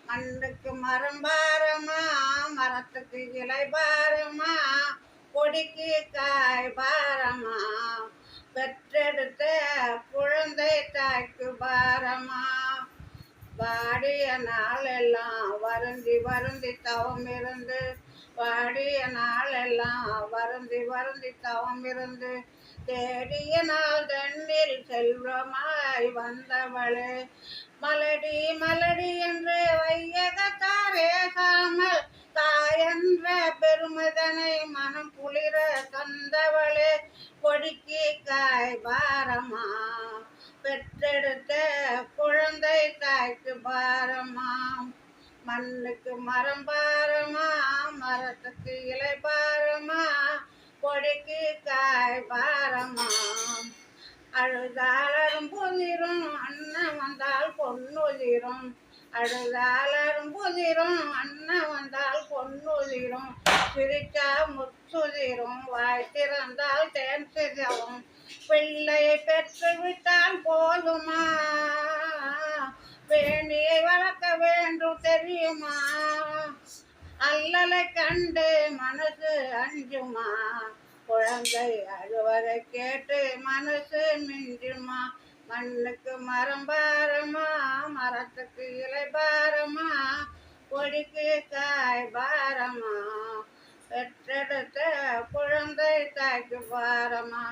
மண்ணுக்கு மரம் பாரமா, மரத்துக்கு இலை பாரமா, கொடிக்கு காய் பாரமா, பெற்றெடுத்த குழந்தை தாய்க்கு பாரமா. வாடிய நாளெல்லாம் வருந்தி வருந்தி தவம் இருந்து, வாடிய நாளெல்லாம் வருந்தி வருந்தி தவம் இருந்து, தேடிய நாள் தண்ணீர் செல்வமாய் வந்தவளே, மலடி மலடி என்று வையகத்தார் ஏசாமல் தாயென்ற பெருமிதனை மனம் குளிர தந்தவளே, கொடிக்கு காய் பாரமா, பெற்றெடுத்த குழந்தை தாய்க்கு பாரமா. மண்ணுக்கு மரம் பாரமா, மரத்துக்கு இலை பாரமா, கொடிக்கு காய் பாரமா. அழுதாளரும் புதிரும் அண்ணன் வந்தால் பொன்னுதிரும், அழுதாளரும் புதிரும் அண்ணன் வந்தால் பொன்னுதிரும், சிரிச்சா முத்துதிரும், வாய் திறந்தால் தேன் சிதவும், பிள்ளையை பெற்று விட்டால் போதுமா, வேணியை வளர்க்க வேண்டும் தெரியுமா, அல்லலை கண்டு மனசு அஞ்சுமா, குழந்தை அழுவதை கேட்டு மனசு மிஞ்சுமா. மண்ணுக்கு மரம் பாரமா, மரத்துக்கு இலை பாரமா, கொடிக்கு காய் பாரமா, பெற்றெடுத்த குழந்தை தாய்க்கு பாரமா.